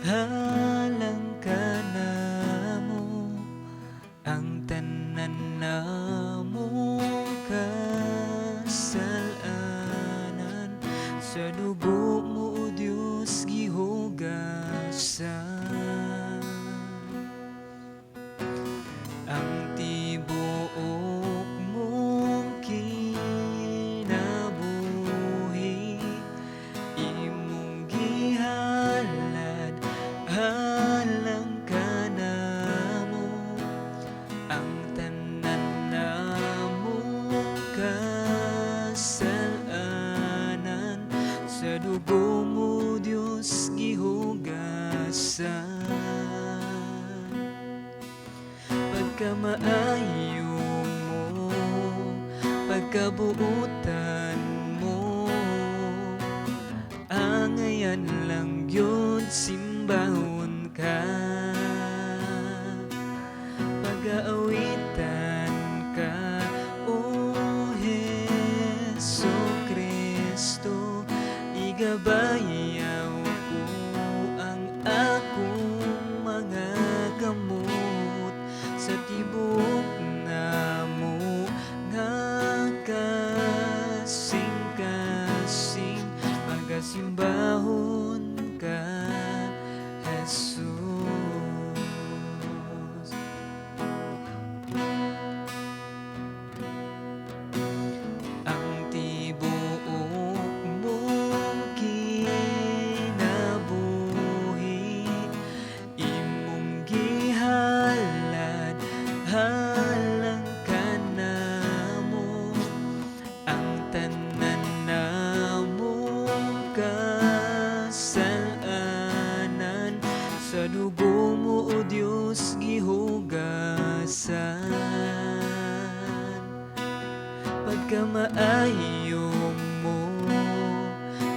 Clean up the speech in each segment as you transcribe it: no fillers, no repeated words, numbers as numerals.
Halang ka na mo ang tanan namo kasalanan, sa dugo mo o Diyos gihugasan. Ang tibuok mong kinabuhi imong gihalad, halang ka namo ang tanan namo kasalanan, sa dugo mo Diyos gihugasan. Pagkamaayo mo, pagkabuutan mo, angayan lang yun simbahon ka. Pag-aawitan ka, o Heso Kristo, igabayaw ko ang akong mga gamot sa tibuok namo nga kasing-kasing, magasimbahon ka, Jesus. Ang tibuok mong kinabuhi imong gihalad, halang ka namo ang tanan namo kasalanan, sa dugo mo o Diyos gihugasan. Pagkamaayo mo,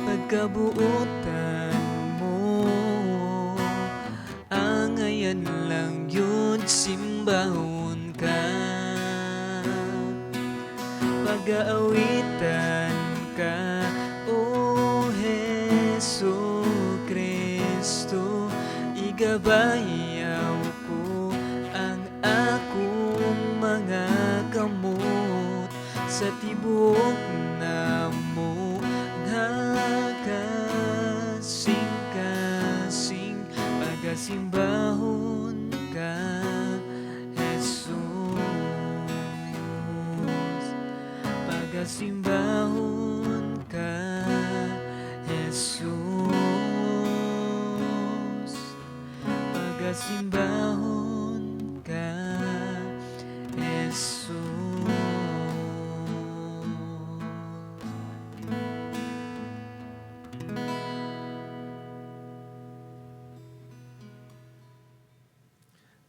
pagkabuutan mo, angayan lang yun simbahon ka. Pag-aawitan ka, o Heso Kristo, igabayaw ko ang akong mga gamot sa tibuok namo nga kasing-kasing, pagasimbahon ka, Jesus. Pagasimbahon ka, Jesus. Pagasimbahon ka, Jesus.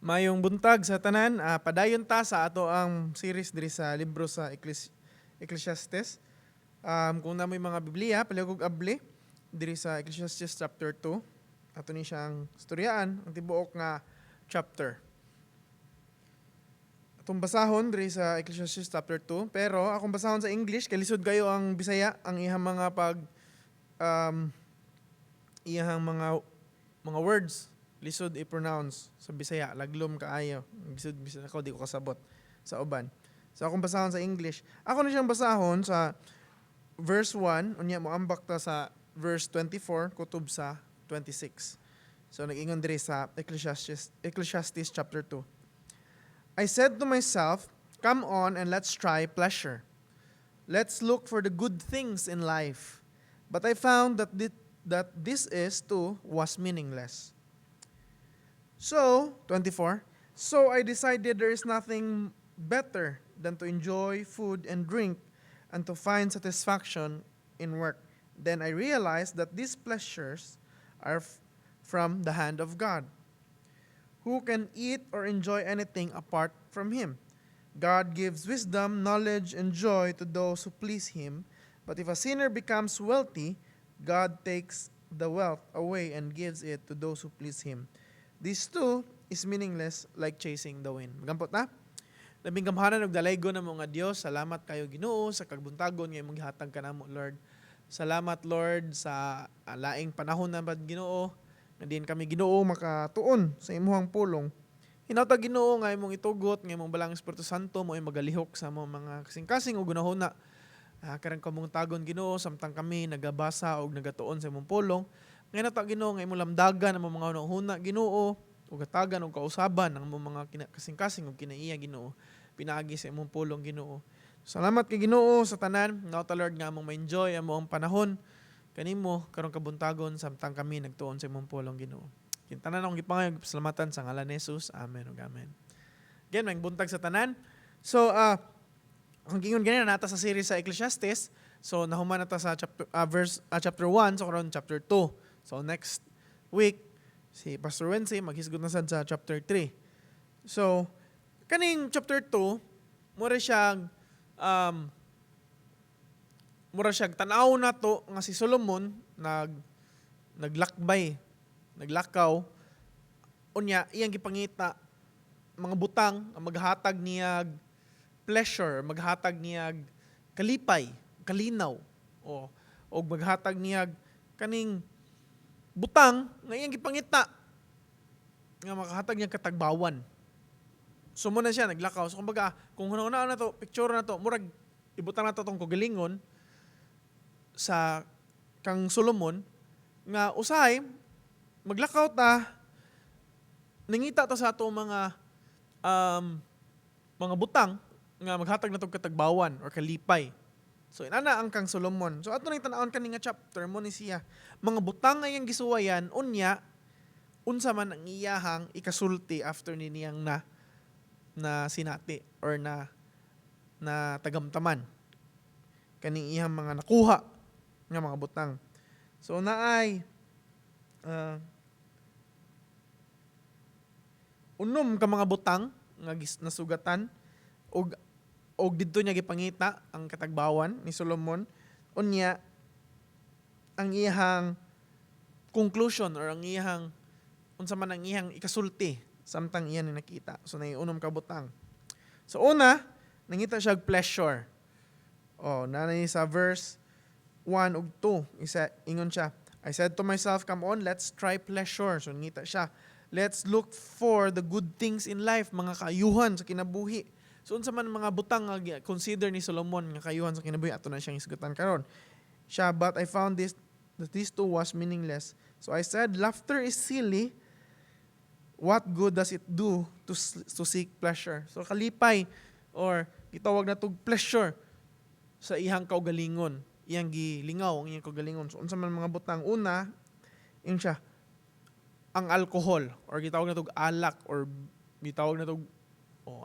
Mayong buntag sa tanan, padayon ta sa ato ang series diri sa libro sa Ecclesiastes. Kung namoy mga Biblia, palihog abli diri sa Ecclesiastes chapter 2. Ato ni siyang storyaan ang tibuok nga chapter. Atong basahon diri sa Ecclesiastes chapter 2, pero akong basahon sa English kay lisod kayo ang Bisaya, ang ihang mga iyang mga words lisod i-pronounce sa Bisaya, laglom kaayo. Bisod ako di ko kasabot sa uban. So akong basahon sa English. Ako na siyang basahon sa verse 1, unya mo ambak ta sa verse 24 kutob sa 26. So nag-ingon diri sa Ecclesiastes chapter 2. I said to myself, come on and let's try pleasure. Let's look for the good things in life. But I found that this is too was meaningless. So, 24, so I decided there is nothing better than to enjoy food and drink and to find satisfaction in work. Then I realized that these pleasures are from the hand of God. Who can eat or enjoy anything apart from Him? God gives wisdom, knowledge, and joy to those who please Him. But if a sinner becomes wealthy, God takes the wealth away and gives it to those who please Him. This too is meaningless like chasing the wind. Magampot na? Labing gamhanan og dalaygo na mga Dios. Salamat kayo Ginoo sa kagbuntagon nga imong gihatag kanamo Lord. Salamat Lord sa laing panahon na bad Ginoo nga diin kami Ginoo makatuon sa imong pulong. Hinawta Ginoo nga imong itugot nga imong balang Espiritu Santo mo ay magalihok sa mga kasing-kasing ug gunahuna. Karang kamong tagon Ginoo samtang kami nagabasa og nagatuon sa imong pulong. Nga hinawta Ginoo nga imong lamdagan ang mga hunahuna Ginoo ug hatagan og kausaban ang mga kasing-kasing ug kinaiya Ginoo. Pinaagi sa imong pulong Ginoo. Salamat kay Ginoo sa tanan. Nawta Lord nga among ma-enjoy ang among panahon kanimo karong kabuntagon samtang kami nagtuon sa imong pulong Ginoo. Kintanan akong gipangayog pasalamatan sa ngalan ni Jesus. Amen ug amen. Again, may buntag sa tanan. So, ang gingon ganina nata sa series sa Ecclesiastes. So, nahuman nata sa chapter 1, so karon chapter 2. So, next week, si Pastor Wednesday maghisgot na sad sa chapter 3. So, kaning chapter 2, mura siyang tanaw na to nga si Solomon naglakaw unya iyang gipangita mga butang ang maghatag niyag pleasure, maghatag niyag kalipay, kalinaw o maghatag niyag kaning butang nga iyang gipangita nga makahatag niyag katagbawan. So muna siya naglakaw. So kumbaga kung hunahuna na to, picture na to, murag ibutang na to tong kagalingon sa kang Solomon nga usahay maglakaw ta, nangita ta sa ato mga butang nga maghatag na tong katagbawan or kalipay. So inana ang kang Solomon. So ato nang tan-awon kani nga chapter mo ni siya. Mga butang nga iyang gisuwayan unya unsa man ang iyahang ikasulti after niyang na sinati or na tagamtaman kaning iyang mga nakuha nga mga butang. So naay unom ka mga butang nga nasugatan og didto niya gipangita ang katagbawan ni Solomon unya ang iyang conclusion or ang iyang unsa man ang iyang ikasulti samtang iyan ni nakita. So naiunom ka butang. So una nangita siya og pleasure. Nanay sa verse 1 ug 2 ingon siya, I said to myself, come on, let's try pleasure. So nangita siya, let's look for the good things in life, mga kaayuhan sa kinabuhi. So unsa man mga butang nga consider ni Solomon nga kaayuhan sa kinabuhi ato na siyang isgutan karon. Siya, but I found that these two was meaningless. So I said, laughter is silly. What good does it do to seek pleasure? So kalipay or gitawag na tog pleasure sa ihang kaugalingon, iyang gilingaw ang iyang kaugalingon. So unsa man mga butang una, yun siya ang alcohol or gitawag na tog alak or gitawag na tog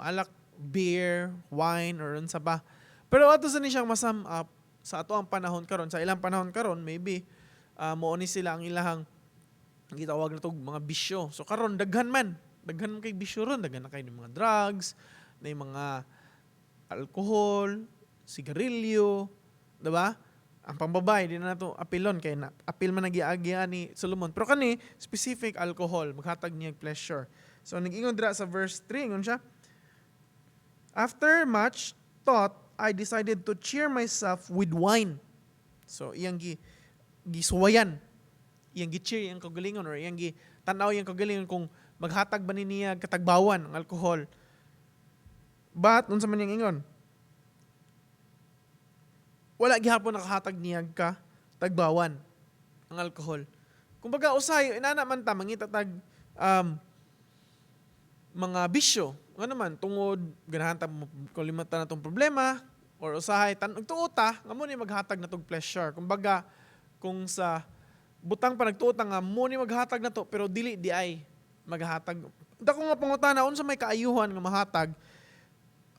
alak, beer, wine or unsa ba. Pero ato sa ni siyang masam up sa ato ang panahon karon, sa ilang panahon karon maybe mao ni sila ang ilahang gitawag na tog mga bisyo. So karon daghan man kay bisyo ron, daghan na kay mga drugs, na mga alcohol, sigarilyo, diba? Ang pambabae, di na nato apilon kay na apil man nagiagya ni Solomon. Pero kani specific alcohol, maghatag niya pleasure. So nag-ingon dira sa verse 3, ingon siya, after much thought, I decided to cheer myself with wine. So iyang gisuwayan, iyang gi-cheer iyang kagalingon or iyang tanaw iyang kagalingon kung maghatag ba niya katagbawan ang alcohol. But unsa man iyang ingon? Wala gihapon nakahatag niyag ka tagbawan ang alcohol. Kumbaga usay inana man ta mangita tag mga bisyo. Ano naman tungod ganahan ta kulimatan natong problema or usahay tuota nga mo ni maghatag na tog pleasure. Kumbaga kung sa butang pa nagtuota nga mo ni maghatag na to pero dili di ay maghatag. Dako nga pangutana unsa may kaayuhan nga mahatag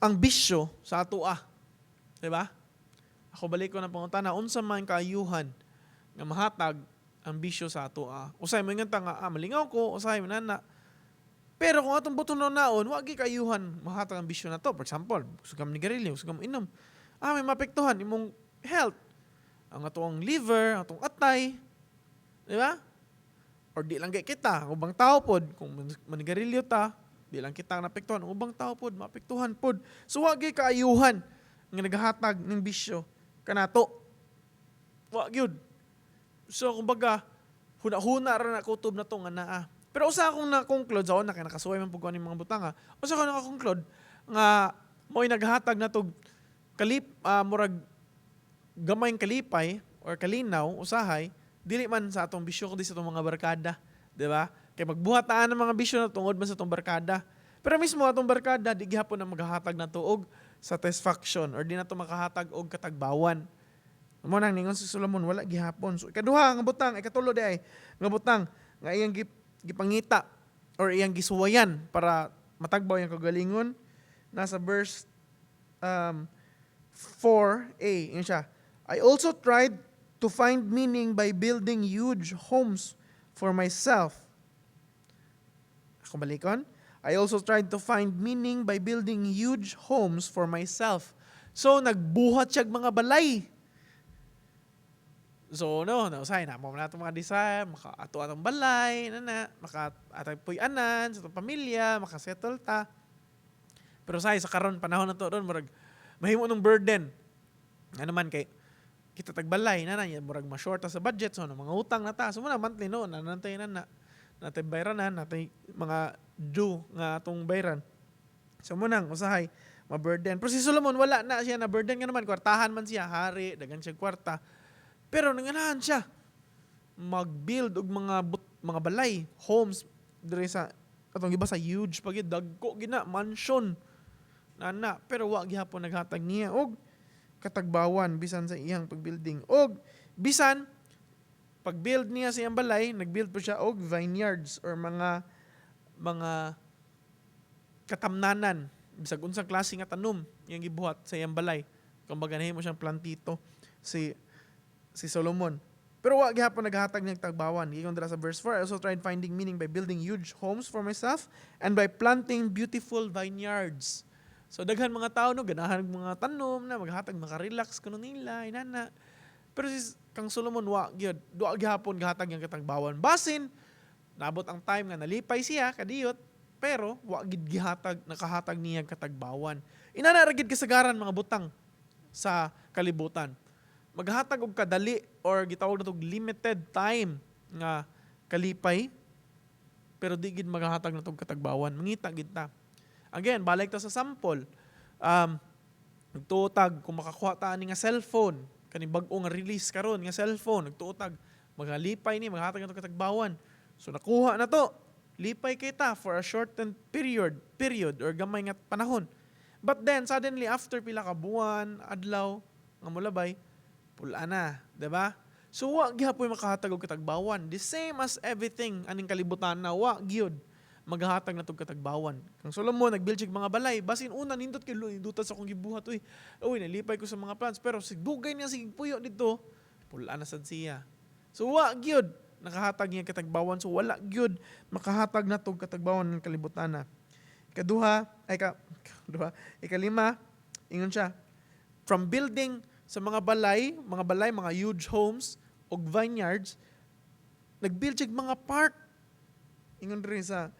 ang bisyo sa atoa. Diba? Ako balik ko na pangutana, unsa man kaayuhan nga mahatag ang bisyo sa ato. Usay mo nga nga, malingaw ko, usay mo na. Pero kung atong buton naon, wagi kaayuhan mahatag ang bisyo na to. For example, gusto ka manigarilyo, gusto ka inom. May mapektuhan imong health. Ang atong liver, atong atay. Di ba? Or di lang kita, ang ubang tao pod, kung manigarilyo ta, di lang kita napektuhan, ang ubang tao pod, mapektuhan pod. So wagi kaayuhan nga naghatag ng bisyo kanato. Wa gyud. So kumbaga huna-huna ra na kutob na to nga naa. Pero usa akong na-conclude sa una kay nakasuway man pug ko mga butanga. Usa ko na-conclude nga mo'y naghatag na to murag gamayng kalipay or kalinaw usahay dili man sa atong bisyo kundi sa atong mga barkada, di ba? Kay magbuhataan ang mga bisyo na tungod man sa atong barkada. Pero mismo atong barkada di gihapon na maghahatag na tuog satisfaction or di na to makahatag og katagbawan. Mo nang ningon si Solomon wala gihapon. So ikaduha nga butang, ikatulo di ay nga butang nga iyang gipangita or iyang gisuwayan para matagbaw yung kagalingon nasa verse 4a. Yun siya. I also tried to find meaning by building huge homes for myself. Ako balikon. I also tried to find meaning by building huge homes for myself. So, nagbuhat siya mga balay. So, nausay na mo na itong mga design, maka-ato atong balay, maka-atay puy-anan, sa itong pamilya, maka-settle ta. Pero sa karon panahon na to doon, mahimo nung burden. Ano man kay, kita tagbalay murag ma-short sa budget so mga utang na ta so muna monthly nanantay natay bayranan natay mga due nga atong bayran so munang usahay ma-burden pero si Solomon wala na siya na burden nga naman kwartahan man siya hari dagan siya kwarta pero nanganahan siya mag-build og mga balay homes dire sa atong giba sa huge pagid dagko gina mansion nana pero wa gihapon naghatag niya og katagbawan bisan sa iyang pagbuilding. Og bisan pagbuild niya sa iyang balay, nagbuild po siya og vineyards or mga katamnanan bisag unsang klase nga tanom iyang gibuhat sa iyang balay. Kumbaga nahimo siyang plantito si Solomon. Pero wa gihapon naghatag niyang tagbawan. Ingon dira sa verse 4, I also tried finding meaning by building huge homes for myself and by planting beautiful vineyards. So daghan mga tao ganahan mga tanom na maghatag maka-relax kuno nila inana. Pero kang Solomon wa gyud gihapon gahatag yang katagbawan. Basin nabot ang time nga nalipay siya kadiyot pero wa gid nakahatag niya katagbawan. Inana ra gid kasagaran mga butang sa kalibutan. Maghatag og kadali or gitawag na tog limited time nga kalipay pero di gid maghatag na tog katagbawan. Mangita gid ta. Again, balik ta sa sample. Nagtuotag kung makakuha ta ni nga cellphone, kani bag-o nga release karon nga cellphone, nagtuotag magalipay ni maghatag nato katagbawan. So nakuha na to. Lipay kay ta for a shortened period or gamay nga panahon. But then suddenly after pila ka buwan, adlaw nga molabay, pula na, 'di ba? So wa gyapon makahatag og katagbawan. The same as everything aning kalibutan na wa gyud maghahatag na tog katagbawan. Kang Solomon nagbuild sig mga balay, basin una nindot kay indutas akong gibuhat uy nalipay ko sa mga plants pero sigdugay niya sig puyo dito, pula na sad siya. So wa gyud nakahatag niya katagbawan so wala gyud makahatag na tog katagbawan ng kalibutan na. Ikalima, ingon siya, from building sa mga balay, mga huge homes og vineyards, nagbuild sig mga park. Ingon rin sa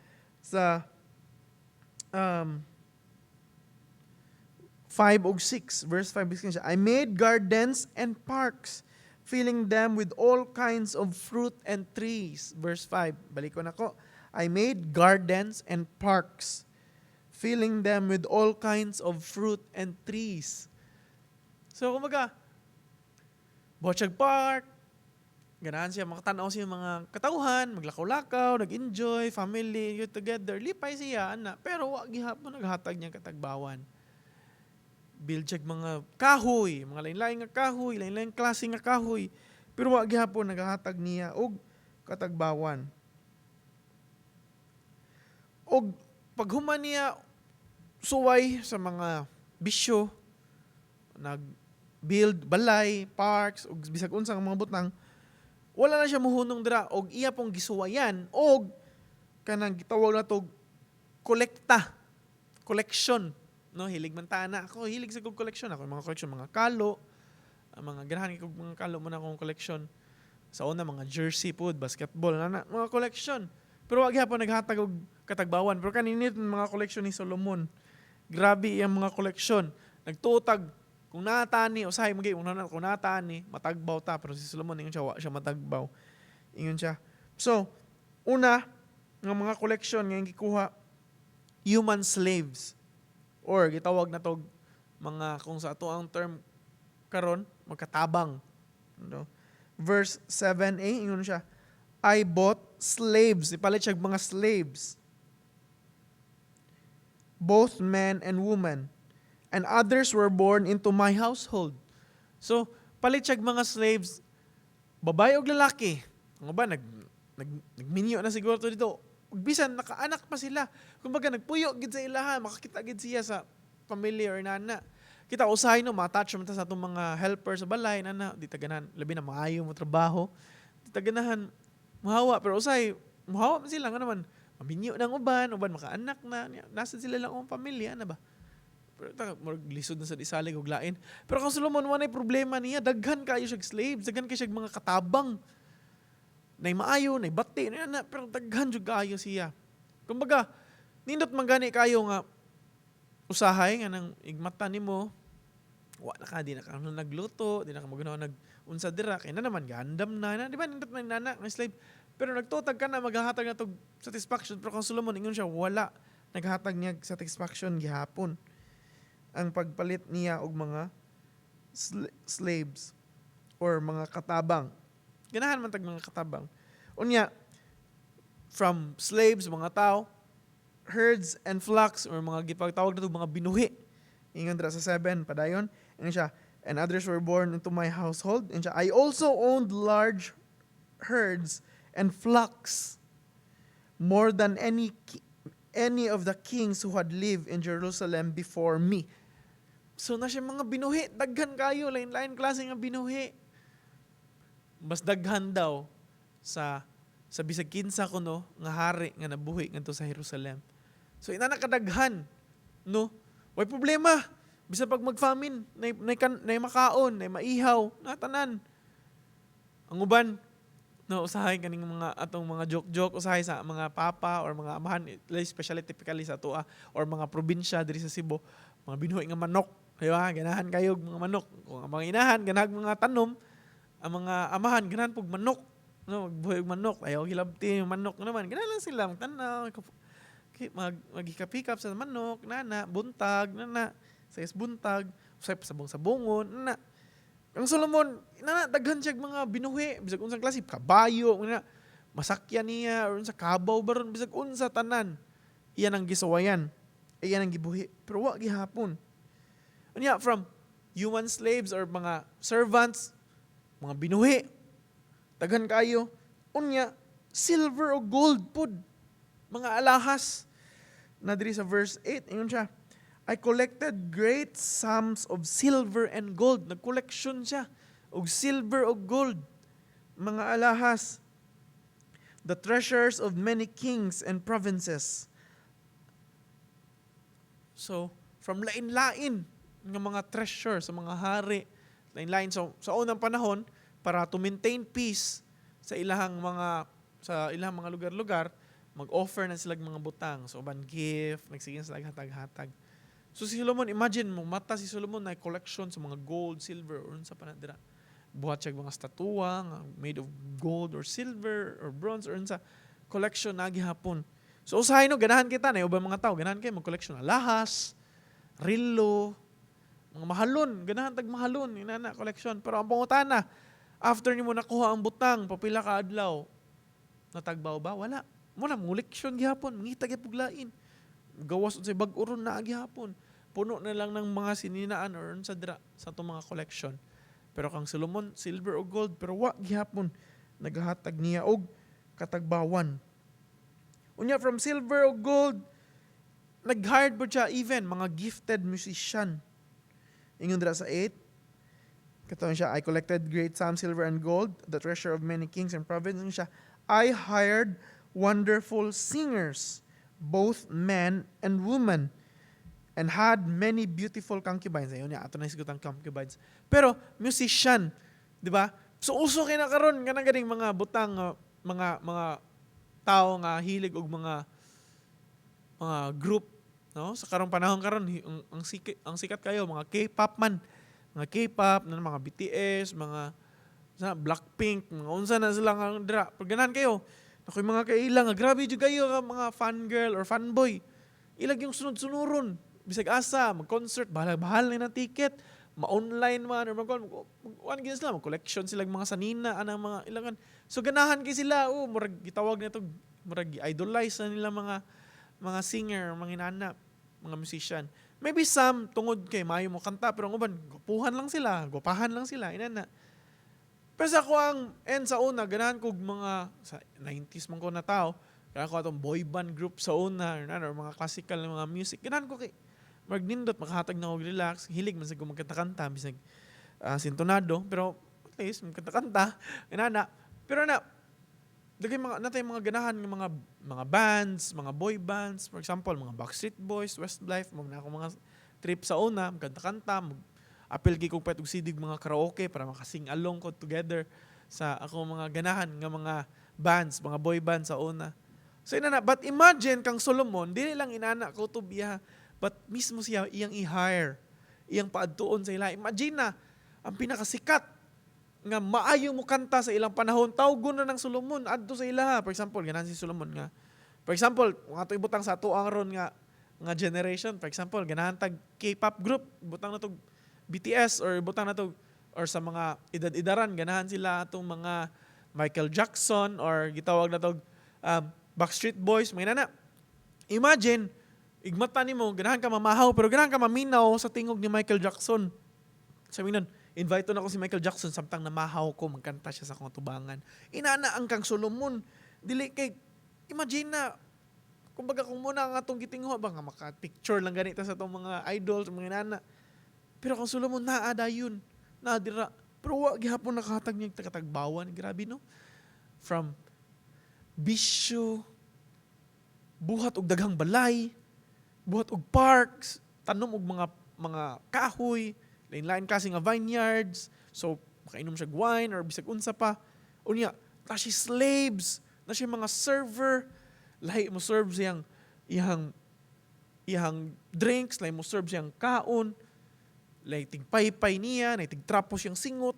5 og 6, verse 5, siya, I made gardens and parks, filling them with all kinds of fruit and trees. Verse 5, balik ko na ko. I made gardens and parks, filling them with all kinds of fruit and trees. So, kumaga, Bochag Park, ganahan siya, makatanaw siya mga katauhan, maglakaw-lakaw, nag-enjoy, family, you together, lipay siya, ana. Pero wag gihapon naghatag niya katagbawan. Build siya mga kahoy, mga lain-lain nga kahoy, lain-lain klase nga kahoy. Pero wag gihapon naghatag niya og katagbawan. Og paghuman niya suway sa mga bisyo, nag-build balay, parks, og bisag unsang mga butang, wala na siya muhunong dira og iya pong gisuwayan og kanang gitawag na to collection, no? Hilig man ta na ako, hilig sa kog collection ako, mga collection, mga kalo, mga ganahan kog mga kalo mo na akong collection. Sa una mga jersey pod, basketball na mga collection. Pero wag gyapon naghatag og katagbawan. Pero kaninit mga collection ni Solomon. Grabe iyang mga collection. Nagtuotag kung natani, usahay mo kung natani, matagbaw ta. Pero si Solomon, ingon siya, wa siya matagbaw. Ingon siya, So, una nga mga collection nga gikuha, human slaves, or gitawag na tog mga, kung sa ato ang term karon, magkatabang. No? Verse 7a, ingon siya, I bought slaves, ipalit siya mga slaves, both men and women, and others were born into my household. So, palit siya mga slaves, babae o lalaki. Ang ba, nagminyo na siguro to dito. Bisan, nakaanak pa sila. Kumbaga, nagpuyo gid sa ilahan, makakita gid siya sa family or nana. Kita usahay no, ma-attach man ta sa atong mga helper sa balay, nana, di taganahan, labi na maayo mo trabaho. Di taganahan, muhawa, pero usahay, muhawa man sila, nga naman, maminyo ng uban makaanak na, nasa sila lang ang pamilya, na ba? Pero lisod na sa isalig og lain. Pero kung Solomon, wala problema niya, daghan kayo siya slaves, daghan kayo siya mga katabang, na maayo, na bati, na, pero daghan siya kayo siya. Kumbaga, nindot man gani kayo nga, usahay nga nang igmata nimo, wa na ka, di na ka nagluto, di na ka maganaw nag-unsa dira, kaya na naman, gandam na, di ba, nindot man nana, ng slave, pero nagtutag ka na, maghahatag na tog satisfaction, pero kung Solomon, ingon siya, wala, naghahatag niya satisfaction gihapon. Ang pagpalit niya og mga slaves or mga katabang. Ganahan man tag mga katabang. Unya, from slaves, mga tao, herds and flocks, or mga gipagtawag na ito, mga binuhi. Ingon dra sa 7, padayon. Ingon siya, and others were born into my household. Ingon siya, I also owned large herds and flocks, more than any of the kings who had lived in Jerusalem before me. So na siya mga binuhi, daghan kayo, lain-lain klase nga binuhi. Mas daghan daw sa bisag kinsa kuno nga hari nga nabuhi ngadto sa Jerusalem. So ina nakadaghan, no? Way problema. Bisan pag mag-famine, nay makaon, nay maihaw, na tanan. Ang uban, no, usahay kaning mga atong mga joke-joke, usahay sa mga papa or mga amahan, especially typically sa tuwa or mga probinsya diri sa Cebu, mga binuhi nga manok. Diba? Ganahan kayo mga manok. Kung ang mga inahan, ganahan mga tanom, ang mga amahan, ganahan pog manok. No, magbuhay og manok. Ayaw hilabti yung manok naman. Ganahan lang sila. Magtanaw, maghikap-hikap sa manok, nana, buntag, nana, sayas buntag, usay sabong-sabongon, nana. Ang Solomon, nana, daghan siya mga binuhi. Bisag unsang klase, kabayo, nana, masakyan niya, or unsa kabaw baron, bisag unsa tanan. Iyan ang gisawayan. Iyan ang gibuhi. Pero wa gihapon. Unya, from human slaves or mga servants, mga binuhi, daghan kayo, unya, silver o gold pod, mga alahas. Na diri sa verse 8, ingon siya, I collected great sums of silver and gold. Nag-collection siya og silver o gold, mga alahas. The treasures of many kings and provinces. So, from lain-lain ng mga treasure sa mga hari, lain-lain. So, sa unang panahon, para to maintain peace sa ilahang mga lugar-lugar, mag-offer na sila mga butang. So, uban gift, nagsiging sila hatag-hatag. So, si Solomon, imagine mo, mata si Solomon na collection sa mga gold, silver, or sa panadira. Buhat siya mga statua, made of gold, or silver, or bronze, or sa collection na gihapon. So, usahay no, ganahan kita na, ubang mga tao, ganahan kayo mag-collection na lahas, rilo, mga mahalon, ganahan tag mahalon, inana, collection. Pero ang pangutana, after nimo nakuha ang butang, papila ka adlaw, natagbaw ba? Wala. Muna, muleksyon gihapon, mangitag ipuglain. Gawas sa bag-uron na gihapon. Puno na lang ng mga sininaan or sa dira sa itong mga collection. Pero kang Solomon, silver o gold, pero wa gihapon, naghahatag niya og katagbawan. Unya, from silver o gold, nag-hired po siya even mga gifted musician. Ingon dira sa 8, katawan siya, I collected great sum silver and gold, the treasure of many kings and provinces. Siya, I hired wonderful singers, both men and women, and had many beautiful concubines. Ayun niya, ato na isgot ang concubines. Pero, musician, di ba? So, uso kayo na karon nga na ganing mga butang, mga tao nga hilig og mga group, no? Sa karong panahon karon ang sikat kayo mga K-pop man, mga K-pop, mga BTS, mga Blackpink, mga unsa na sila nga dira. Pag ganahan kayo, Ako'y mga kaila nga, grabe jud kayo nga mga fangirl or fanboy. Ilag yung sunod-sunuron. Bisag asa, mag-concert, bahal na ng ticket, ma-online man, or mag-collection sila mga sanina, anang mga ilangan. So ganahan kay sila, murag gitawag na ito, murag idolize na nila mga singer, mga inana, mga musician. Maybe some, tungod kay mayo mo kanta, pero ang uban, gupahan lang sila, inana. Pero sa ako sa una, ganahan ko mga, sa 90s man ko na tao, ganahan ko atong boy band group sa una, or mga classical na mga music, ganahan ko kay, magnindot, makahatag na ako relax, hilig man sa ko magkanta-kanta, bisag sintonado, pero at least, magkanta-kanta, inana. Pero dagay natay mga ganahan ng mga bands, mga boy bands, for example, mga Backstreet Boys, Westlife, mga ako mga trip sa una, magkanta-kanta, apel kay kong pwede sidig mga karaoke para makasing along ko together sa ako mga ganahan nga mga bands, mga boy bands sa una. So inana, but imagine kang Solomon, dili lang inana ko to biya, but mismo siya iyang i-hire, iyang paadtuon sa ila. Imagine na, ang pinakasikat nga maayo mo kanta sa ilang panahon, tawgon na ng Solomon adto sa ila. For example, ganahan si Solomon nga. For example, nga to ibutang sa ato ang ron nga generation, for example, ganahan tag K-pop group, butang na to BTS or butang na to or sa mga edad-edaran, ganahan sila atong mga Michael Jackson or gitawag na to Backstreet Boys, mga nana. Imagine, igmata nimo, ganahan ka mamahaw pero ganahan ka maminaw sa tingog ni Michael Jackson. Sabi nun, invite na ako si Michael Jackson samtang namahaw ko, magkanta siya sa akong tubangan. Inana ang kang Solomon. Dili kay, imagine na, kumbaga kung muna ang atong gitingho, ba nga maka-picture lang ganito sa itong mga idols, mga inana. Pero kung Solomon, naada yun. Naadira. Pero gihapon nakahatag niya katagbawan. Grabe no? From bisyo, buhat og daghang balay, buhat og parks, tanom og mga kahoy, lain-lain kasi nga vineyards, so makainom siya wine or bisag unsa pa. Unya, na siya slaves, na siya mga server, lahi mo serve siyang iyang drinks, lahi mo serve siyang kaon, lahi tig paypay niya, lahi tig trapo siyang singot,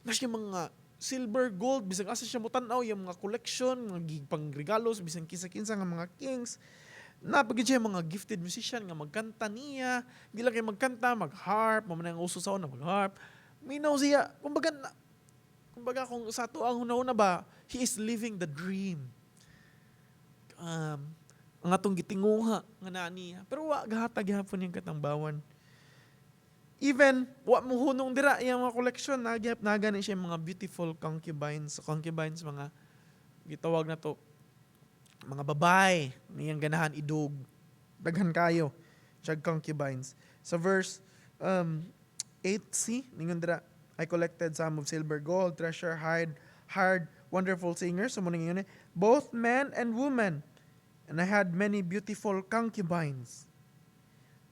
na siya mga silver, gold, bisag asa siya mo tanaw, yung mga collection, mga pangregalos, bisag kinsa-kinsa nga mga kings. Napagin siya mga gifted musician nga magkanta niya, di lang kayo magkanta, mag-harp, mamanang uso sa una, mag-harp. Minaw siya, kumbaga kung sa ito ang una-una ba, he is living the dream. Ang atong gitinguha nga na niya. Pero wa gahatag hapon yung katangbawan. Even, wa mo hunong dira yung mga collection, nagani siya mga beautiful concubines, mga gitawag na to, mga babae, niyang ganahan idog, daghan kayo, siyag concubines. Sa verse 8c, ningon dira, I collected some of silver, gold, treasure, hired wonderful singers, so muna yun both men and women, and I had many beautiful concubines.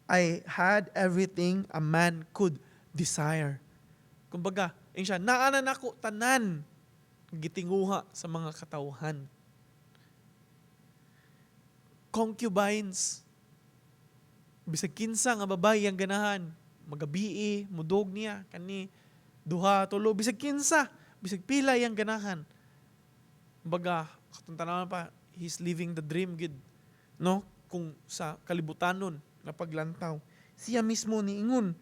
I had everything a man could desire. Kumbaga, yung siya, naanan ako tanan, gitinguha sa mga katawhan. Concubines, bisag kinsa nga babae ang ganahan, magabii, mudog niya, kani, duha, tulo, bisag kinsa, bisag pila yang ganahan. Kumbaga, katungtanawan pa, he's living the dream, good. No? Kung sa kalibutanon, na paglantaw. Siya mismo niingon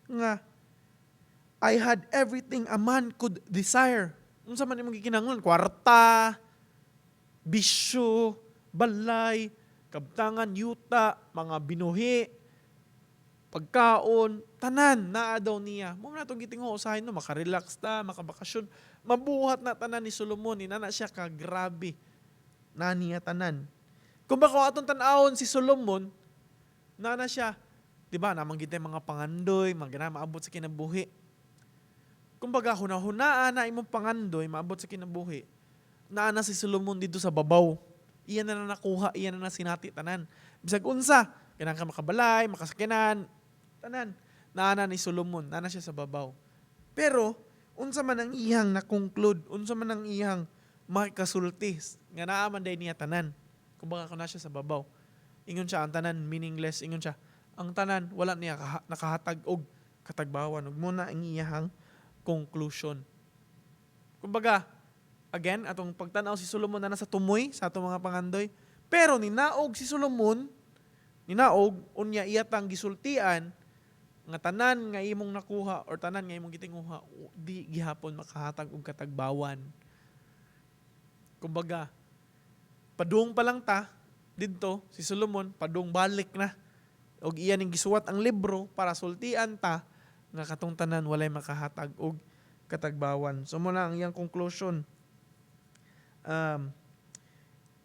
nga I had everything a man could desire. Unsa man imong gikinahanglan? Kwarta, bisyo, balay, kabtangan, yuta, mga binuhi, pagkaon, tanan naa daw niya. Mo na to gitingho usahay no, makarelax ta, makabakasyon, mabuhat na tanan ni Solomon, inana siya ka grabe. Na niya tanan. Kung baka atong tan-awon si Solomon, na siya, di ba, namanggit yung mga pangandoy, mga maabot sa kinabuhi. Kumbaga, hunahunaan na imong pangandoy, maabot sa kinabuhi, naana si Solomon dito sa babaw. Iyan na nakuha, iyan na sinati, tanan. Bisag unsa, kailangan ka makabalay, makasakinan, tanan. Naana ni Solomon, naana siya sa babaw. Pero, unsa man ang iyang na-conclude, unsa man ang iyang makasultis, nga naaman day niya tanan. Kumbaga, kung na siya sa babaw. Ingon siya, ang tanan meaningless. Ingon siya, ang tanan, wala niya nakahatag og katagbawan. Ug muna ang iyahang conclusion. Kumbaga, again, atong pagtanaw si Solomon na nasa tumoy sa atong mga pangandoy. Pero ninaog si Solomon, unya iyatang gisultian, nga tanan nga imong nakuha or tanan nga imong gitinguha, di gihapon makahatag og katagbawan. Kumbaga, padung pa lang ta, didto, si Solomon, padung balik na. Og iya ning gisuwat ang libro para sultian ta, nga katong tanan walay makahatag og katagbawan. So muna ang iyang conclusion.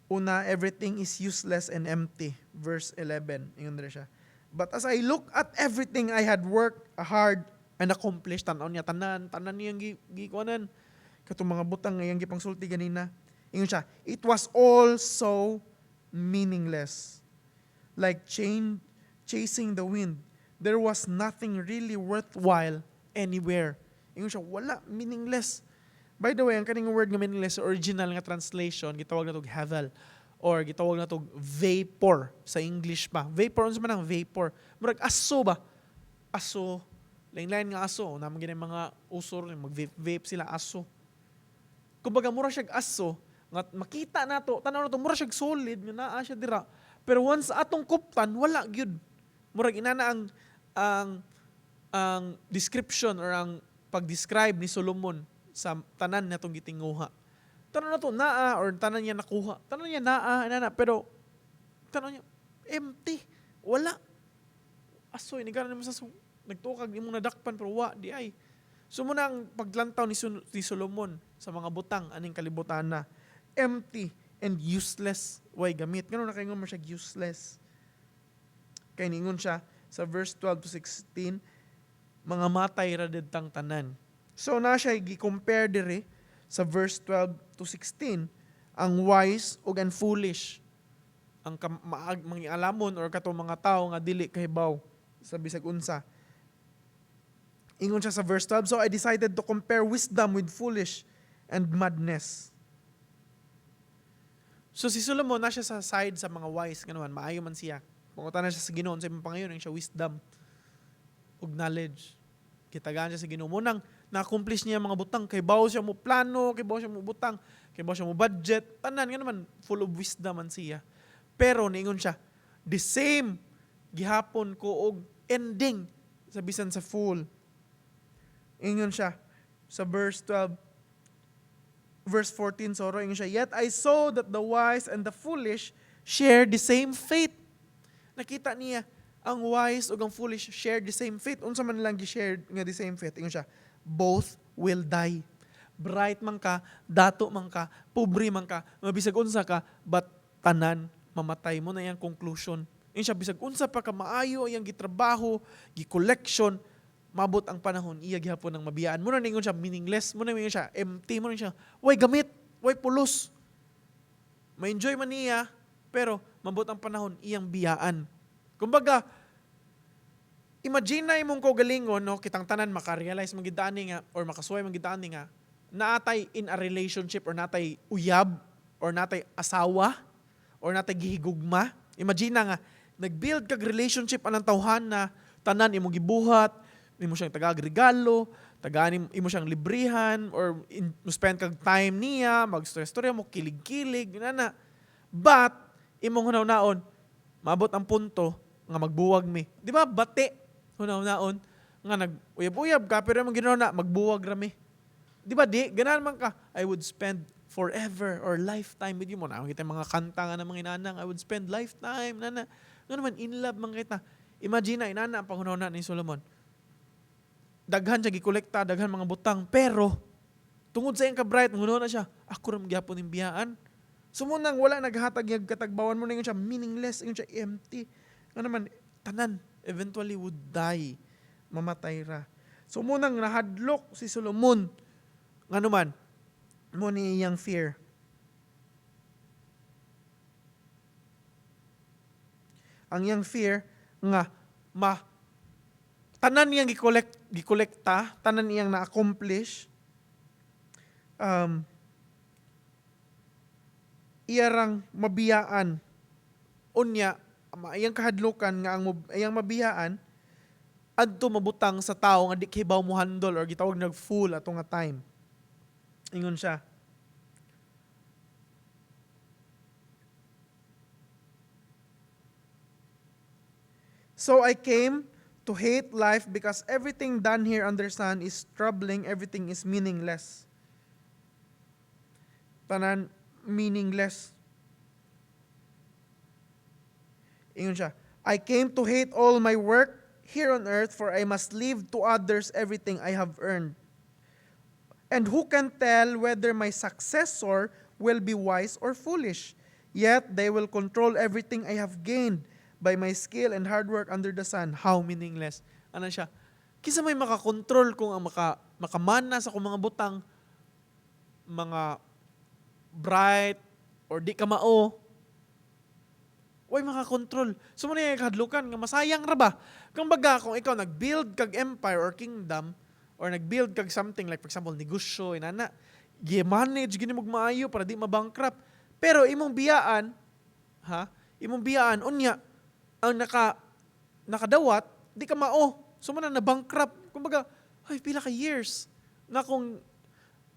Una, everything is useless and empty. Verse 11. Ingon dira siya. But as I look at everything I had worked hard and accomplished, tanaw niya tanan niyang gikuanan. Katong mga butang nga iyang gipangsulti ganina. Ingon siya, it was all so meaningless. Like chasing the wind. There was nothing really worthwhile anywhere. Ingon siya, wala, meaningless. By the way, ang kaning word nga meaningless, original nga translation, gitawag na tog havel. Or gitawag na tog vapor sa English pa. Vapor, ano man ang vapor? Murag aso ba? Aso. Lain-lain nga aso. Naman ganyan mga usor, mag-vape sila aso. Kumbaga, mura siyag aso, nga makita na to, tanaw na to, mura siyag solid, nga naa siya dira. Pero once atong kuptan, wala gyud. Murag inana ang description or ang pag-describe ni Solomon sa tanan na itong gitinguha. Tanan na to, naa, or tanan niya nakuha. Tanan niya naa, inana, pero tanan niya, empty. Wala. Aso, inigara naman sa nagtukag, imong nadakpan, pero wa, di ay. So muna ang paglantaw ni Solomon sa mga butang, aning kalibutan na, empty and useless. Way gamit. Ganun na kayo mo siya useless. Kaya ningon siya sa verse 12 to 16, mga matay radid tang tanan. So na siya gi-compare dire sa verse 12 to 16, ang wise ug ang foolish. Ang mga alamon or katong mga tao nga dili kahibaw sa bisag unsa. Ingon siya sa verse 12, so I decided to compare wisdom with foolish and madness. So si Solomon na siya sa side sa mga wise, ganoon, maayo man siya. Pangutan na siya sa Ginoo sa imong pangayon, siya wisdom ug knowledge. Kitagaan siya sa Ginoo. Munang na-accomplish niya mga butang, kay bawo siya mo plano, kay bawo siya mo butang, kay bawo siya mo budget, tanan nga naman full of wisdom man siya. Pero niingon siya, the same gihapon ko og ending sa bisan sa fool. Ingon siya sa verse 12, verse 14, soro, ingon siya, yet I saw that the wise and the foolish share the same fate. Nakita niya, ang wise o ang foolish share the same fate. Unsa man lang gi-share nga the same fate. Ingon siya, both will die. Bright man ka, dato man ka, pobre man ka, mabisag unsa ka, but tanan mamatay mo na yung conclusion. Ingon siya, bisag unsa pa ka maayo, yung gitrabaho, gi-collection, mabot ang panahon, iya gihapon ng mabiyaan. Muna ningon siya, meaningless. Muna ningon siya, empty. Muna siya, way gamit, way pulos. Ma-enjoy man niya, pero mabot ang panahon, iyang biyaan. Kumbaga, imagine na imong kaugalingon, no, kitang tanan makarealize magidani nga, or makasuway magidani nga, naatay in a relationship, or natay uyab, or natay asawa, or natay gihigugma. Imagine na nga, nag-build kag relationship anang tawhan na tanan imong gibuhat, imo siyang tagag-regalo, imo siyang librihan, or spend kag time niya, mag-story-story mo, kilig-kilig, na. But, imong hunaw-naon, maabot ang punto nga magbuwag mi. Di ba, bate, hunaw-naon, nga nag-uyab-uyab ka, pero yung ginawa na, magbuwag rami. Di ba, ganahan man ka, I would spend forever or lifetime with you mo. Nakakita yung mga kanta nga ng mga inanang, I would spend lifetime, nana. Nga naman, in love man kita. Imagine na, inana ang pangunaw na ni Solomon. Daghan siya gikolekta, daghan mga butang, pero tungod sa iyang ka-bright, nguno na siya, ako ram gyapon ng biyaan. Sumunang wala naghatag yung katagbawan mo na yun siya, meaningless, yun siya empty. Nga naman, tanan, eventually would die. Mamatay ra. So munang nahadlok si Solomon, nga naman, mo ni iyang fear. Ang iyang fear, nga, tanan niyang gikolekta, tanan niyang na-accomplish, iyarang mabiyaan. Unya, iyang kahadlukan nga iyang mabiyaan, adto mabutang sa tao nga di kibaw mo handle or gitawag nag-fool ato nga time. Ingon siya, So I came to hate life because everything done here under sun is troubling, everything is meaningless. Tanan meaningless. Ingon siya, I came to hate all my work here on earth, for I must leave to others everything I have earned. And who can tell whether my successor will be wise or foolish? Yet they will control everything I have gained by my skill and hard work under the sun. How meaningless. Ano siya? Kisa may makakontrol kung ang makamana sa kung mga butang, mga bright, or di ka mao. Way makakontrol. So muna yung kahadlukan, nga masayang ra ba? Kung baga, kung ikaw nag-build kag empire or kingdom, or nag-build kag something like for example negosyo inana gi-manage gini mog maayo para di mabankrupt, pero imong biyaan unya ang nakadawat di ka mao, so man na bankrupt. Kumbaga ay pila ka years na kung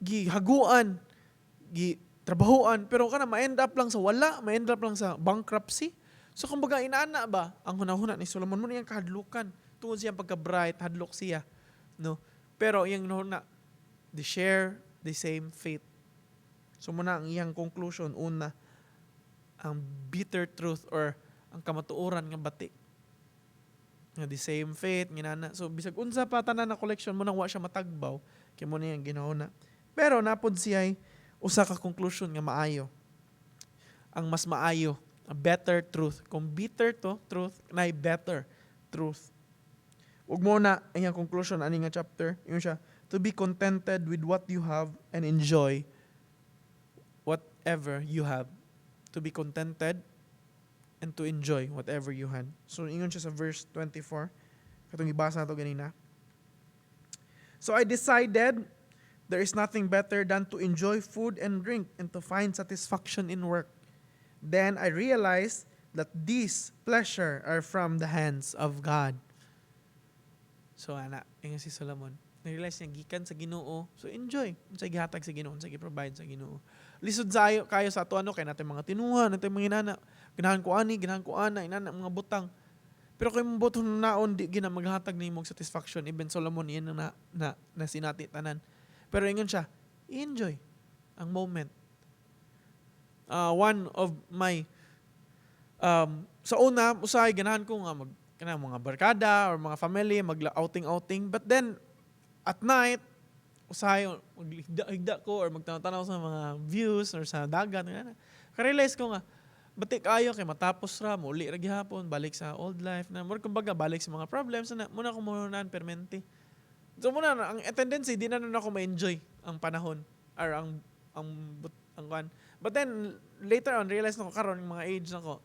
gihaguan trabahoan pero kana ma-end up lang sa wala, ma-end up lang sa bankruptcy. So kumbaga inaana ba ang hunahuna ni Solomon mo niyang kahadlukan tungod siya pagka-bright, hadlok siya, no? Pero iyang na they share the same faith. So muna ang iyang conclusion, una, ang bitter truth or ang kamatuoran nga bati. Nga the same faith, ginana. So bisag unsa pa tanan na collection mo nang wa siya matagbaw, kay mo na iyang ginahuna. Pero napod siya ay usa ka conclusion nga maayo. Ang mas maayo, a better truth. Kung bitter to truth, na better truth. Ug mo na ang conclusion ani nga chapter, yun siya, to be contented with what you have and enjoy whatever you have. To be contented and to enjoy whatever you had. So ingon siya sa verse 24. Katong ibasa nato ganina. So I decided there is nothing better than to enjoy food and drink and to find satisfaction in work. Then I realized that these pleasure are from the hands of God. So ana, ingon si Solomon, na-realize niya gikan sa Ginoo. So enjoy, unsa gihatag sa Ginoo, unsa gi-provide sa Ginoo. Lisod kayo sa ato kay natin mga tinuhan, natin mga inana, ganahan ko ana, inana mga butang. Pero kay mong buton naon di gina maghatag nimo satisfaction. Even Solomon iyan na sinati tanan. Pero ingon siya, enjoy ang moment. One of my sa una usay ganahan ko nga mga barkada or mga family mag-outing, but then at night usahay maghigda ko or magtanaw sa mga views or sa dagat. Ka-realize ko nga batik ayo kay matapos ra mo uli ra gihapon balik sa old life na more kumbaga balik sa mga problems na muna ko muna permanente. So muna ang tendency di na ako ma-enjoy ang panahon or ang kwan. But then later on realize na ko karon mga age na ko,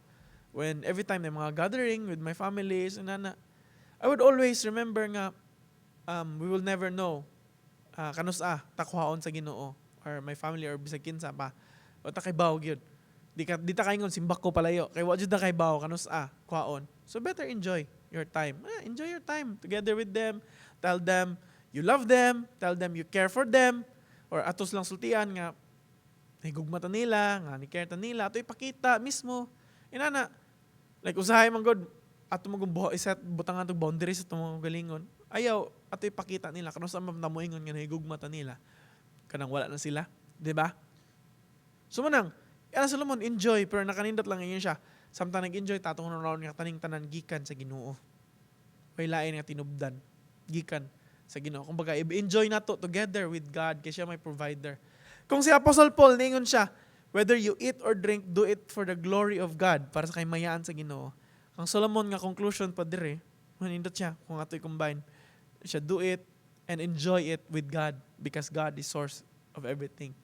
when every time may mga gathering with my families, I would always remember nga, we will never know kanusa takuhaon sa Ginoo or my family or bisag kinsa pa. O takaybaw gyud. Di ta kaingon simbak ko palayo. Kay wa jud na kaybaw kanusa kuhaon. So better enjoy your time. Enjoy your time together with them. Tell them you love them, tell them you care for them, or atos lang sultian nga higugma ta nila, nga ni care ta nila, ato ipakita mismo. Inana like usahay man god ato magumbuha iset butangan tog boundaries ato mga galingon. Ayaw ato ipakita nila kano sa mamoingon nga higugma ta nila. Kanang wala na sila, di ba? So manang Solomon enjoy pero nakanindot lang yun siya. Samtang nag-enjoy tatong raon nga taning tanan gikan sa Ginoo. Way lain nga tinubdan gikan sa Ginoo. Kumbaga enjoy nato together with God kay siya may provider. Kung si Apostle Paul ningon siya, whether you eat or drink, do it for the glory of God, para sa kaymayaan sa Ginoo. Ang Solomon nga conclusion pa dire, manindot siya kung ato'y combine. Siya do it and enjoy it with God because God is source of everything.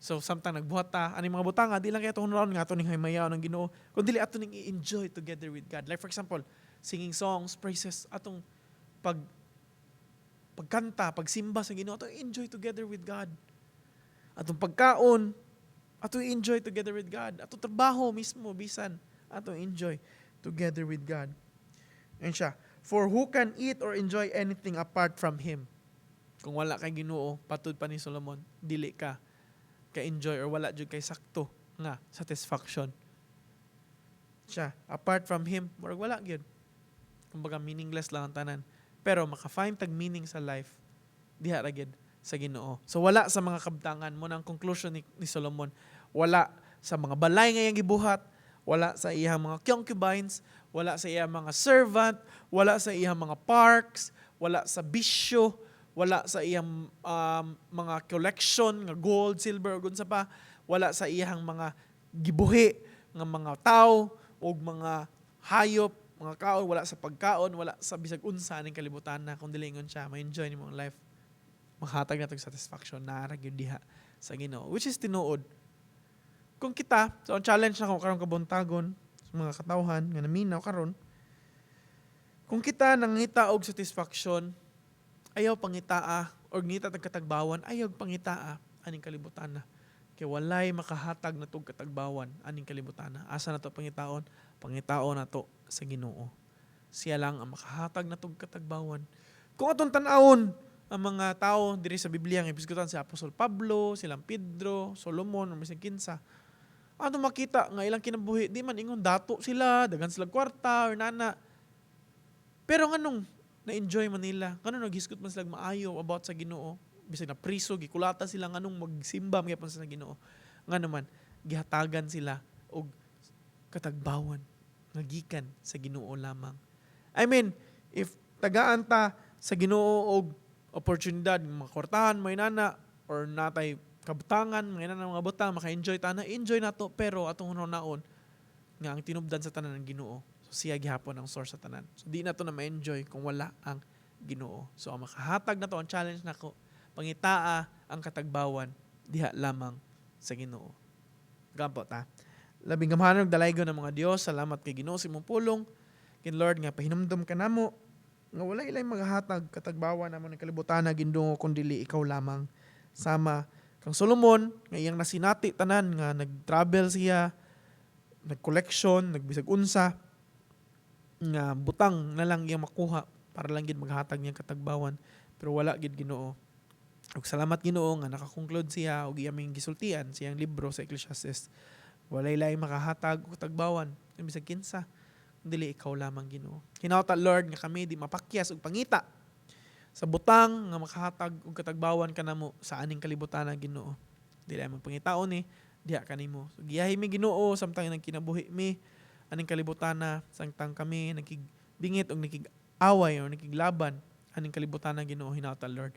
So samtang nagbuhat ta, ani mga butanga, di lang kaya itong naroon nga ito ning haymayaan ng Ginoo, kundi ato ning i-enjoy together with God. Like for example, singing songs, praises, atong pagkanta, pagsimba sa Ginoo, ato enjoy together with God. Atong pagkaon, ato enjoy together with God. Ato trabaho mismo, bisan, ato enjoy together with God. Yan siya. For who can eat or enjoy anything apart from Him? Kung wala kay Ginoo, patud pa ni Solomon, dili ka ka-enjoy or wala jud kay sakto nga satisfaction. Siya, apart from Him, murag wala gyud. kumbaga meaningless lang ang tanan. Pero maka-find tag meaning sa life, diha ra gyud sa Ginoo. So wala sa mga kabtangan mo ang conclusion ni Solomon. Wala sa mga balay nga iyang gibuhat, wala sa iyang mga concubines, wala sa iyang mga servant, wala sa iyang mga parks, wala sa bisyo, wala sa iyang mga collection nga gold, silver ug unsa pa, wala sa iyang mga gibuhi nga mga tao o mga hayop, mga kaon, wala sa pagkaon, wala sa bisag unsa ning kalibutan na kung dili ingon siya, ma-enjoy nimo ang life. Maghatag na tong satisfaction na ra gyud diha sa Ginoo, which is tinuod. Kung kita, so ang challenge na ko karon kabuntagon sa mga katawhan nga naminaw karon, kung kita nangita og satisfaction, ayaw pangitaa or ngita tag katagbawan, ayaw pangitaa aning kalibutan na. Kay walay makahatag na tug katagbawan aning kalibutan na. Asa na to pangitaon? Pangitaon na to sa Ginoo. Siya lang ang makahatag na tug katagbawan. Kung atong tan-awon ang mga tao diri sa Biblia nga pisgutan si Apostol Pablo, silang Pedro, Solomon, o bisag kinsa, ano makita nga ilang kinabuhi, di man ingon dato sila, daghan sila kwarta or nana. Pero nganong na-enjoy man nila, nganong naghisgot man sila maayo about sa Ginoo, bisag na priso, gikulata sila nganong magsimba magyapon sa Ginoo. Ngano man gihatagan sila og katagbawan nga gikan sa Ginoo lamang. I mean, if tagaan ta sa Ginoo og oportunidad mga kwartahan may nana or natay kabutangan may nana mga butang maka-enjoy ta na enjoy nato, pero atong hunaon nga ang tinubdan sa tanan ng Ginoo, so siya gihapon ang source sa tanan, so di nato na ma-enjoy kung wala ang Ginoo. So ang makahatag na to, ang challenge nako, pangitaa ang katagbawan diha lamang sa Ginoo. Gabo ta, labing gamhanan og dalaygon ng mga Dios, salamat kay Ginoo sa imong pulong kin Lord nga pahinumdom ka namo nga wala ilay maghatag katagbawan namon ng kalibutan na gindungo kundi ikaw lamang. Sama kang Solomon nga iyang nasinati tanan nga nag-travel siya, nag-collection, nagbisag unsa nga butang na lang iyang makuha para lang gid maghatag niyang katagbawan, pero wala gid Ginoo. Ug salamat Ginoo nga naka-conclude siya og iyang gisultian siyang libro sa Ecclesiastes. Wala ilay makahatag og katagbawan bisag kinsa dili ikaw lamang Ginoo. Hinauta Lord nga kami di mapakyas og pangita sa butang nga makahatag og katagbawan kanamo sa aning kalibutan na Ginoo. Dili man pangitaon ni diha kanimo. So giyahi mi Ginoo samtang nang kinabuhi mi aning kalibutan na samtang kami nakigbingit og nakig-away o nakiglaban aning kalibutan na Ginoo. Hinauta Lord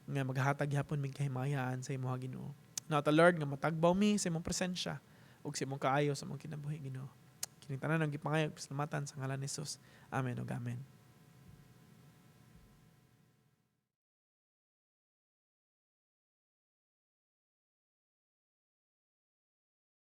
nga maghatag gyapon mi kahimayaan sa imong Ginoo. Hinauta Lord nga matagbaw mi sa imong presensya ug sa imong kaayo sa imong kinabuhi Ginoo. Kining tanan ang gipangayo pasalamatan sa ngalan ni Jesus. Amen ug amen.